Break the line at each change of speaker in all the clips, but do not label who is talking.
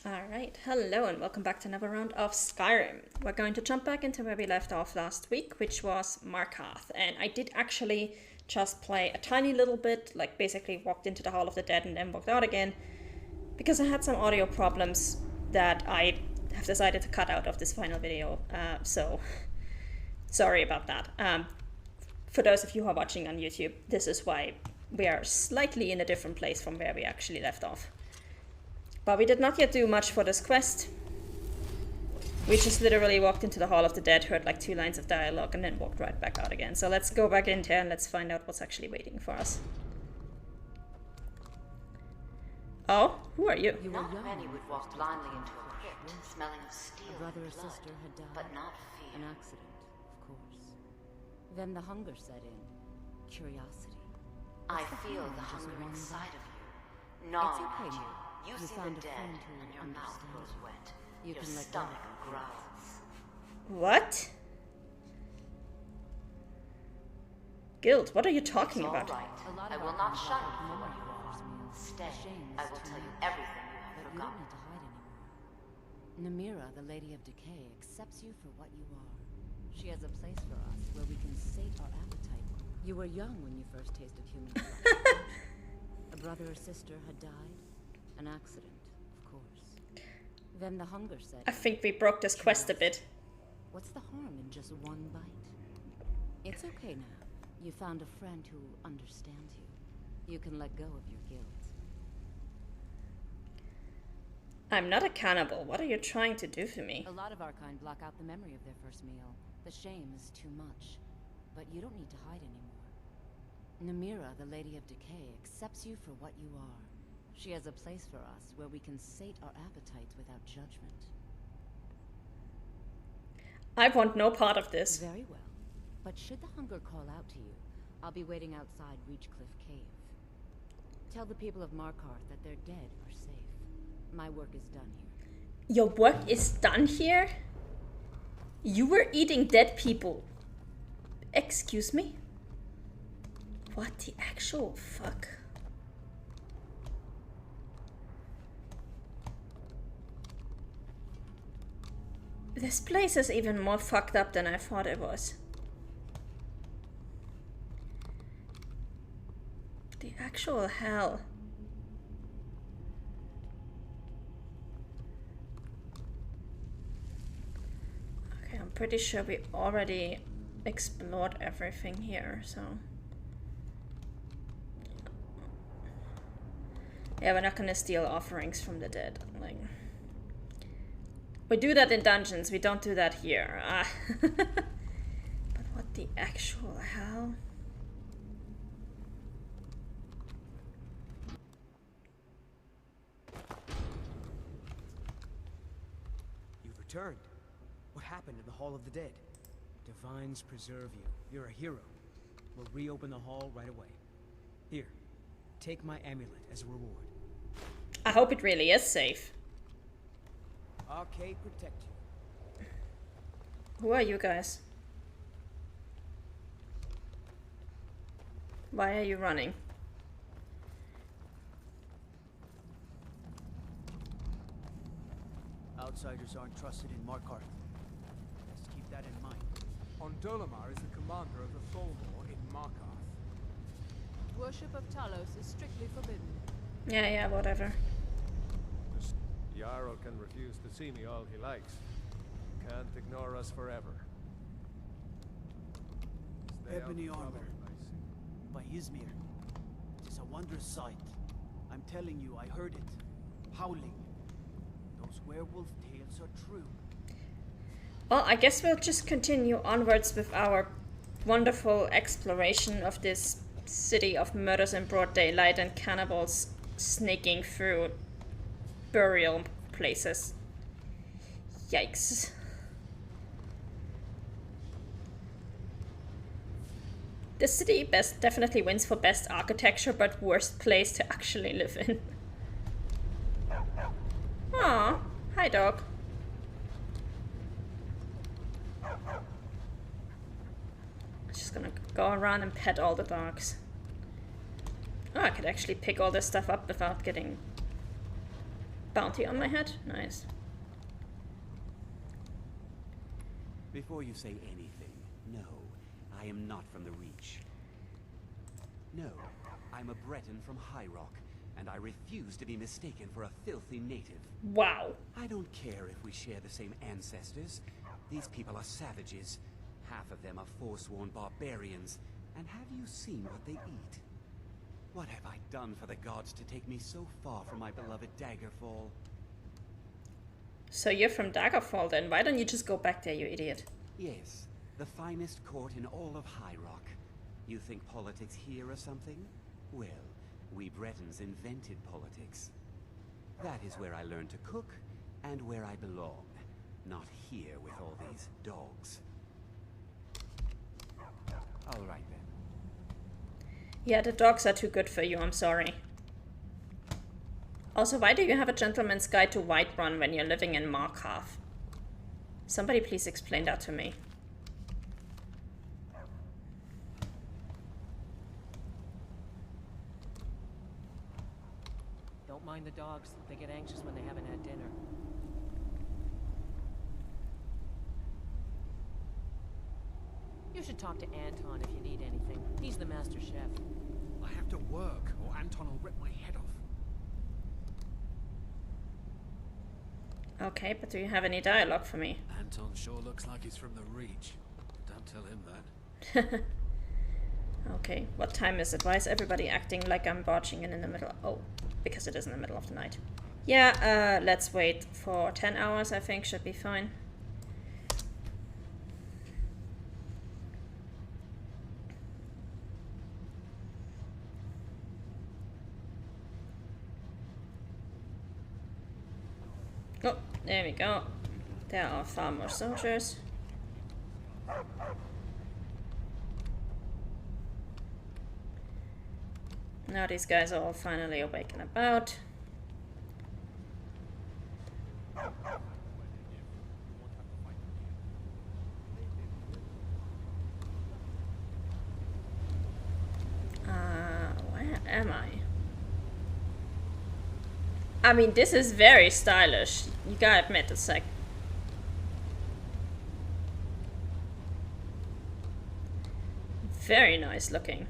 Alright, hello and welcome back to another round of Skyrim. We're going to jump back into where we left off last week, which was Markarth. And I did actually just play a tiny little bit, like basically walked into the Hall of the Dead and then walked out again, because I had some audio problems that I have decided to cut out of this final video, so sorry about that. For those of you who are watching on YouTube, this is why we are slightly in a different place from where we actually left off. But we did not yet do much for this quest. We just literally walked into the Hall of the Dead, heard like 2 lines of dialogue, and then walked right back out again. So let's go back in here and let's find out what's actually waiting for us. Oh, who are you?
Not many would walk blindly into a pit, smelling of steel
A brother
and
or
blood,
sister had died.
but not fear.
An accident, of course. Then the hunger set in. Curiosity.
I
What's the
feel
harm in
the
just
hunger
one
inside
bite?
of you, gnawing
okay
at you.
now.
You
You
see
found
the
a
dead,
friend who
and your mouth
understands
grows
you.
wet.
You
Your
can let go
stomach
of your
growls.
What? Guild, what are you talking
It's all
about?
right.
A lot
I
of
will
our
not
friends
shun
got
you for what
memory
you
of
are.
first meal.
Stay.
The shame
I
is
will
too
tell you
much.
everything you have
But you don't
forgotten.
need to hide anymore. Namira, the Lady of Decay, accepts you for what you are. She has a place for us where we can sate our appetite. You were young when you first tasted human flesh. A brother or sister had died. An accident, of course. Then the hunger set
I
in.
think we broke this quest a bit.
What's the harm in just one bite? It's okay now. You found a friend who understands you. You can let go of your guilt.
I'm not a cannibal. What are you trying to do for me?
A lot of our kind block out the memory of their first meal. The shame is too much. But you don't need to hide anymore. Namira, the Lady of Decay, accepts you for what you are. She has a place for us where we can sate our appetites without judgment.
I want no part of this.
Very well. But should the hunger call out to you, I'll be waiting outside Reachcliff Cave. Tell the people of Markarth that their dead are safe. My work is done here.
Your work is done here? You were eating dead people. Excuse me? What the actual fuck? This place is even more fucked up than I thought it was. The actual hell. Okay, I'm pretty sure we already explored everything here, so... Yeah, we're not gonna steal offerings from the dead. Like, we do that in dungeons, we don't do that here. But what the actual hell?
You've returned. What happened in the Hall of the Dead? Divines preserve you. You're a hero. We'll reopen the hall right away. Here, take my amulet as a reward.
I hope it really is safe.
Arcade protect you.
Who are you guys? Why are you running?
Outsiders aren't trusted in Markarth. Let's keep that in mind.
Ondolamar is the commander of the Tholmor in Markarth.
Worship of Talos is strictly forbidden.
Yeah, whatever.
The Jarl can refuse to see me all he likes. Can't ignore us forever. Stay out
Ebony
of trouble,
armor.
I see.
By Izmir. It is a wondrous sight. I'm telling you, I heard it. Howling. Those werewolf tales are true.
Well, I guess we'll just continue onwards with our wonderful exploration of this city of murders in broad daylight and cannibals snaking through burial places. Yikes. The city definitely wins for best architecture, but worst place to actually live in. Aw, hi dog. Just gonna go around and pet all the dogs. Oh, I could actually pick all this stuff up without getting Bounty on my head? Nice.
Before you say anything, no, I am not from the Reach. No, I'm a Breton from High Rock, and I refuse to be mistaken for a filthy native.
Wow.
I don't care if we share the same ancestors. These people are savages. Half of them are forsworn barbarians. And have you seen what they eat? What have I done for the gods to take me so far from my beloved Daggerfall?
So you're from Daggerfall then? Why don't you just go back there, you idiot?
Yes, the finest court in all of High Rock. You think politics here or something? Well, we Bretons invented politics. That is where I learned to cook, and where I belong. Not here with all these dogs. All right then.
Yeah, the dogs are too good for you, I'm sorry. Also, why do you have a gentleman's guide to Whiterun when you're living in Markarth? Somebody please explain that to me.
Don't mind the dogs. They get anxious when they haven't had dinner. You should talk to Anton if you need anything. He's the master chef.
I have to work, or Anton will rip my head off.
Okay, but do you have any dialogue for me?
Anton sure looks like he's from the Reach. Don't tell him that.
Okay, what time is it? Why is everybody acting like I'm barging in the middle? Oh, because it is in the middle of the night. Yeah, let's wait for 10 hours, I think should be fine. Oh, there we go. There are far more soldiers. Now these guys are all finally awake and about. Where am I? I mean, this is very stylish. You gotta admit, it's like... very nice looking.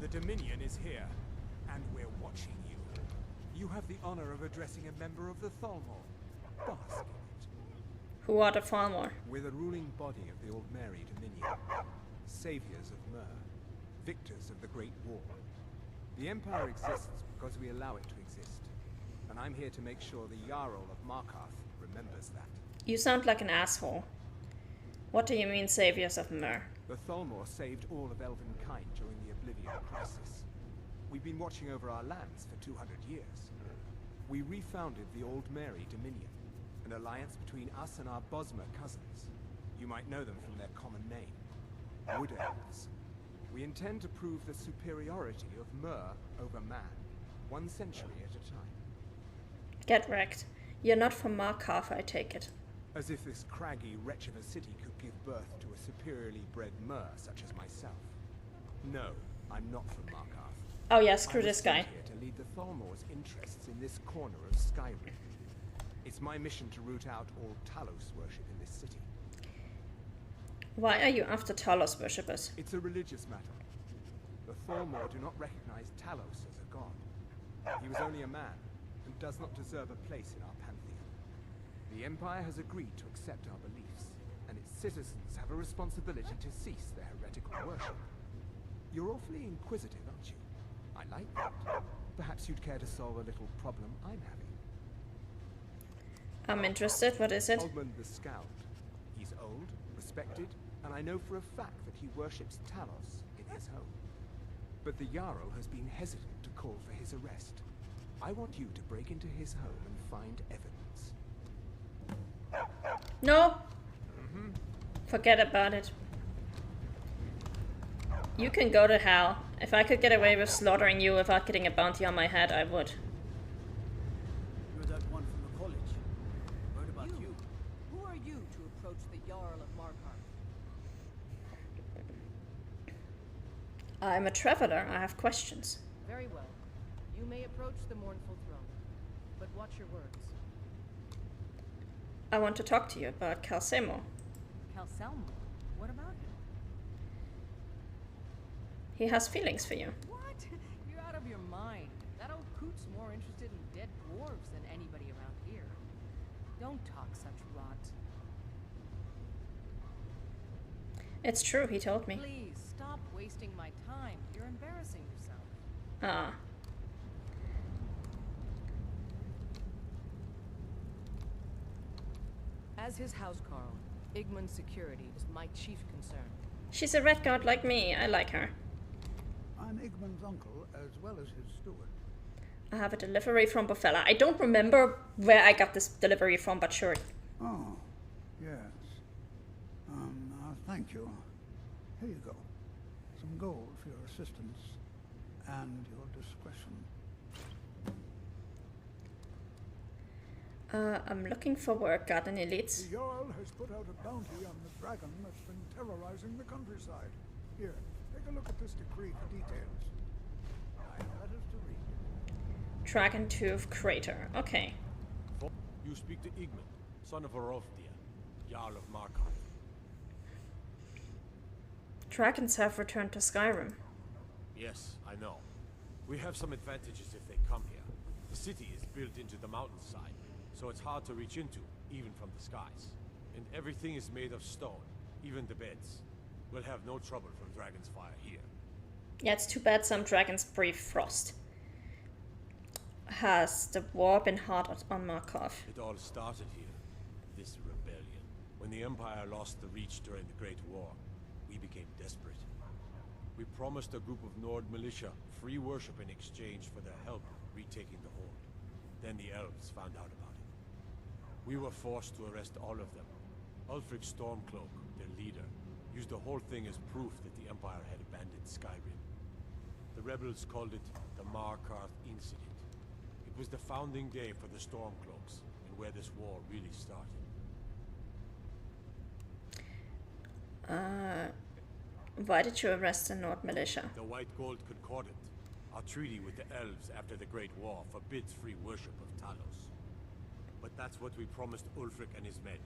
The Dominion is here, and we're watching you. You have the honor of addressing a member of the Thalmor. Bask in it.
Who are the Falmor?
We're the ruling body of the Old Mary Dominion. Saviors of Myr. Victors of the Great War. The Empire exists because we allow it to exist. And I'm here to make sure the Jarl of Markarth remembers that.
You sound like an asshole. What do you mean, saviors of Myr?
The Thalmor saved all of Elvenkind during the Oblivion Crisis. We've been watching over our lands for 200 years. We refounded the Old Mary Dominion, an alliance between us and our Bosmer cousins. You might know them from their common name, Wood Elves. We intend to prove the superiority of Myr over man, 1 century at a time.
Get wrecked. You're not from Markarth, I take it.
As if this craggy wretch of a city could give birth to a superiorly bred Myr such as myself. No, I'm not from Markarth.
Oh yeah, screw
I was
this guy.
sent here to lead the Thalmor's interests in this corner of Skyrim. It's my mission to root out all Talos worship in this city.
Why are you after Talos worshippers?
It's a religious matter. The Thalmor do not recognize Talos as a god. He was only a man, and does not deserve a place in our pantheon. The Empire has agreed to accept our beliefs, and its citizens have a responsibility to cease their heretical worship. You're awfully inquisitive, aren't you? I like that. Perhaps you'd care to solve a little problem I'm having.
I'm interested. What is it?
Ogmund the Scout. He's old, respected, and I know for a fact that he worships Talos in his home. But the Jarl has been hesitant to call for his arrest. I want you to break into his home and find evidence.
No! Forget about it. You can go to hell. If I could get away with slaughtering you without getting a bounty on my head, I would.
You're that one from the college. Heard about you.
Who are you to approach the Jarl of Markarth?
I'm a traveler. I have questions.
Very well. You may approach the mournful throne.
Watch your words.
I want to talk to you about Calcemo.
Calcelmo? What about him?
He has feelings for you.
What? You're out of your mind. That old coot's more interested in dead dwarves than anybody around here. Don't talk such rot.
It's true, he told me.
Please, stop wasting my time. You're embarrassing yourself.
Ah.
As his housecarl, Igman's security is my chief concern.
She's a red guard like me. I like her.
I'm Igman's uncle, as well as his steward.
I have a delivery from Bofella. I don't remember where I got this delivery from, but sure.
Oh, yes. Thank you. Here you go. Some gold for your assistance and your discretion.
I'm looking for work. Got any leads?
The Jarl has put out a bounty on the dragon that's been terrorizing the countryside. Here, take a look at this decree for details. Nine letters to read.
Dragon Tooth Crater. Okay.
You speak to Igman, son of Orovdir, Jarl of Markarth.
Dragons have returned to Skyrim.
Yes, I know. We have some advantages if they come here. The city is built into the mountainside, so it's hard to reach into, even from the skies. And everything is made of stone, even the beds. We'll have no trouble from Dragon's Fire here.
Yeah, it's too bad some dragons breathe frost. Has the war been hard on Markarth?
It all started here, this rebellion. When the Empire lost the Reach during the Great War, we became desperate. We promised a group of Nord militia free worship in exchange for their help retaking the Horde. Then the elves found out about it. We were forced to arrest all of them. Ulfric Stormcloak, their leader, used the whole thing as proof that the Empire had abandoned Skyrim. The rebels called it the Markarth Incident. It was the founding day for the Stormcloaks, and where this war really started.
Why did you arrest the Nord militia?
The White Gold Concordant, our treaty with the elves after the Great War, forbids free worship of Talos. But that's what we promised Ulfric and his men.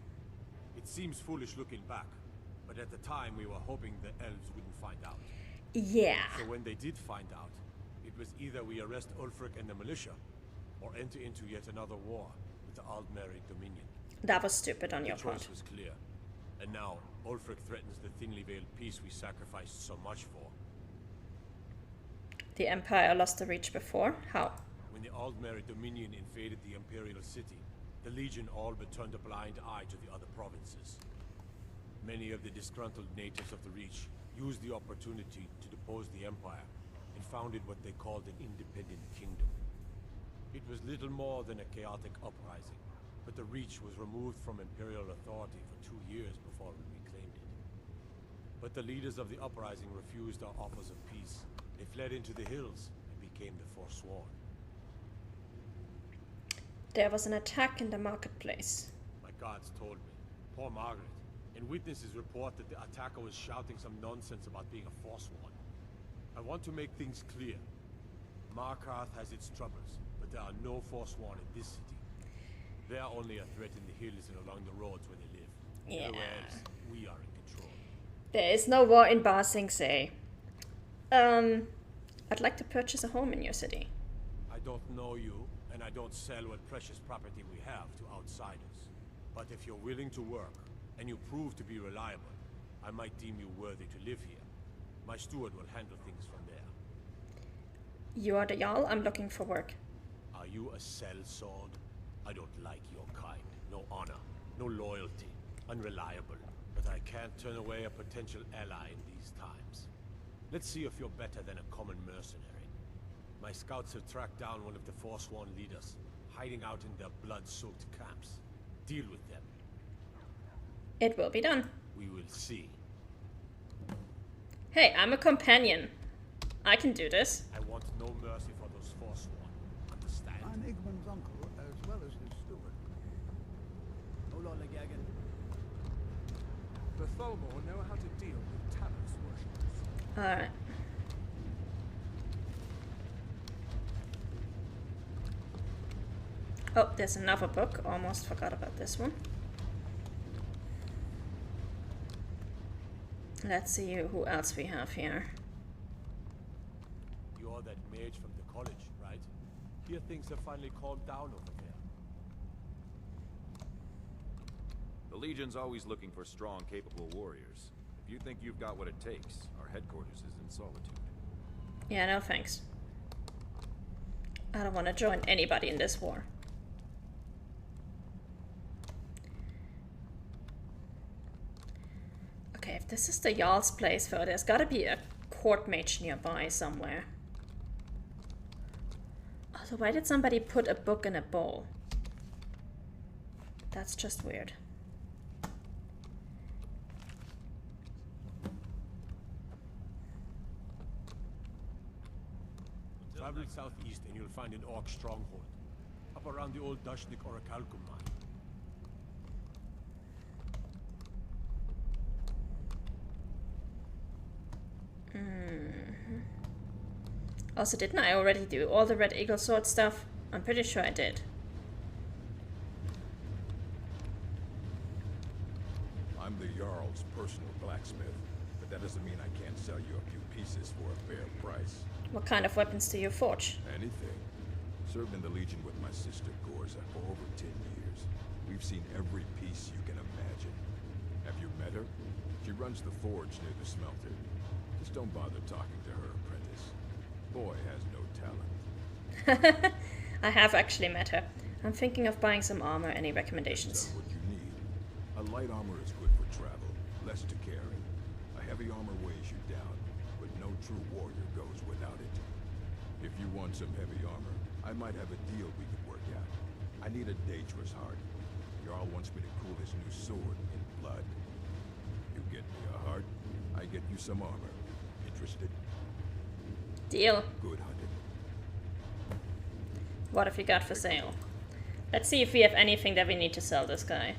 It seems foolish looking back, but at the time we were hoping the elves wouldn't find out.
Yeah.
So when they did find out, it was either we arrest Ulfric and the militia, or enter into yet another war with the Aldmeri Dominion.
That was stupid on your
The
part.
choice was clear. And now, Ulfric threatens the thinly veiled peace we sacrificed so much for.
The Empire lost the Reach before? How?
When the Aldmeri Dominion invaded the Imperial City, the Legion all but turned a blind eye to the other provinces. Many of the disgruntled natives of the Reach used the opportunity to depose the Empire and founded what they called an independent kingdom. It was little more than a chaotic uprising, but the Reach was removed from Imperial authority for 2 years before we reclaimed it. But the leaders of the uprising refused our offers of peace. They fled into the hills and became the Forsworn.
There was an attack in the marketplace.
My guards told me. Poor Margaret. And witnesses report that the attacker was shouting some nonsense about being a Forsworn. I want to make things clear. Markarth has its troubles, but there are no Forsworn in this city. They are only a threat in the hills and along the roads where they live.
Yeah.
Everywhere else, we are in control.
There is no war in Ba Sing Se. I'd like to purchase a home in your city.
I don't know you, and I don't sell what precious property we have to outsiders. But if you're willing to work, and you prove to be reliable, I might deem you worthy to live here. My steward will handle things from there.
You are the Jarl. I'm looking for work.
Are you a sellsword? I don't like your kind. No honor, no loyalty, unreliable. But I can't turn away a potential ally in these times. Let's see if you're better than a common mercenary. My scouts have tracked down one of the Forsworn leaders, hiding out in their blood-soaked camps. Deal with them.
It will be done.
We will see.
Hey, I'm a companion. I can do this.
I want no mercy for those Forsworn. Understand?
I'm Igman's uncle, as well as his steward.
Hold on, Legagan.
The Tholmor know how to deal with Talos worshippers.
Alright. Oh, there's another book. Almost forgot about this one. Let's see who else we have here.
You're that mage from the college, right? Here things have finally calmed down over there.
The Legion's always looking for strong, capable warriors. If you think you've got what it takes, our headquarters is in Solitude.
Yeah, no thanks. I don't want to join anybody in this war. Okay, if this is the Jarl's place, though, there's gotta be a court mage nearby somewhere. Also, why did somebody put a book in a bowl? That's just weird.
Travel southeast and you'll find an orc stronghold. Up around the old Dashnik Orichalcum mine.
Also, didn't I already do all the Red Eagle Sword stuff? I'm pretty sure I did.
I'm the Jarl's personal blacksmith, but that doesn't mean I can't sell you a few pieces for a fair price.
What kind of weapons do you forge?
Anything. Served in the Legion with my sister Gorza for over 10 years. We've seen every piece you can imagine. Have you met her? She runs the forge near the smelter. Just don't bother talking to her, apprentice. Boy has no talent.
I have actually met her. I'm thinking of buying some armor. Any recommendations?
What you need. A light armor is good for travel, less to carry. A heavy armor weighs you down, but no true warrior goes without it. If you want some heavy armor, I might have a deal we could work out. I need a dangerous heart. Jarl wants me to cool his new sword in blood. You get me a heart, I get you some armor. Interested?
Deal.
Good hunting.
What have you got for sale? Let's see if we have anything that we need to sell this guy.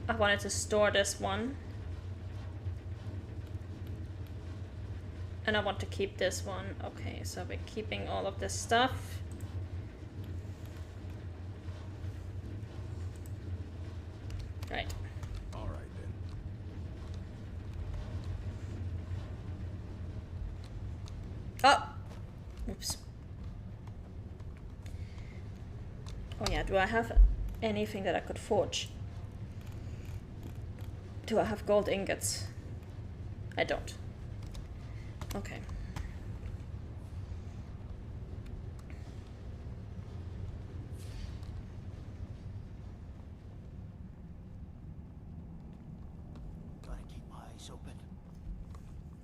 I wanted to store this one. And I want to keep this one. Okay, so we're keeping all of this stuff. Right.
All right then.
Oh! Oops. Oh yeah, do I have anything that I could forge? Do I have gold ingots? I don't. Okay.
Gotta keep my eyes open.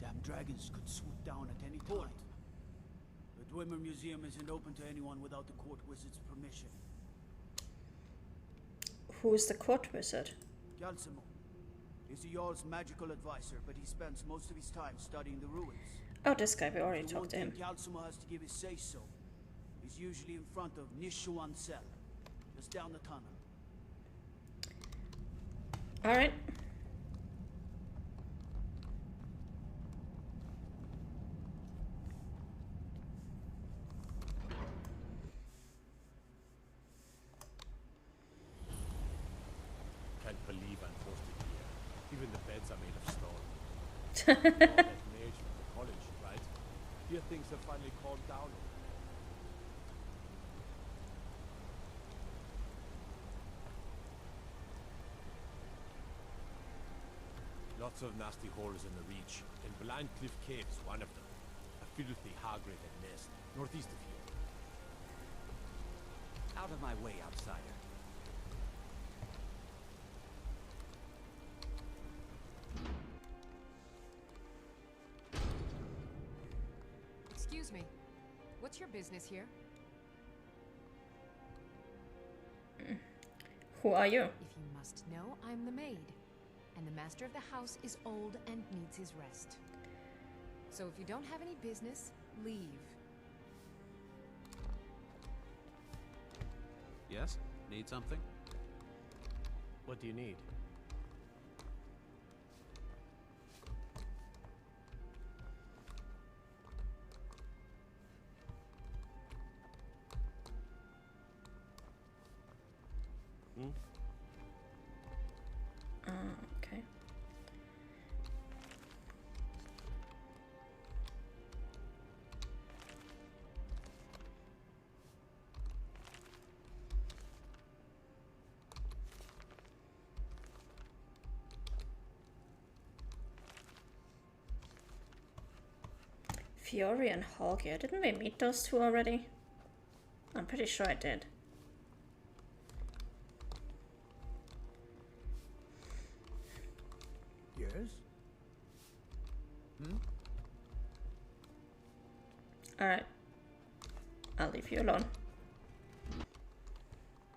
Damn dragons could swoop down at any time. The Dwemer Museum isn't open to anyone without the court wizard's permission.
Who's the court wizard?
Galsimo. He's the Jarl's magical advisor, but he spends most of his time studying the ruins.
Oh, this guy, we already talked to him.
Galsimo has to give his say-so. He's usually in front of Nishuan Cell, just down the tunnel.
Alright.
Can't believe I'm forced to be here. Even the beds are made of stone. All that mage from the college, right? Here things have finally calmed down. Lots of nasty holes in the Reach, and Blind Cliff Cave is one of them. A filthy, hag-ridden nest, northeast of here.
Out of my way, outsider.
Excuse me. What's your business here?
Who are you?
If you must know, I'm the maid. And the master of the house is old and needs his rest. So if you don't have any business, leave.
Yes? Need something?
What do you need?
Okay. Fiori and Holger. Didn't we meet those two already? I'm pretty sure I did.
Yes?
Alright. I'll leave you alone.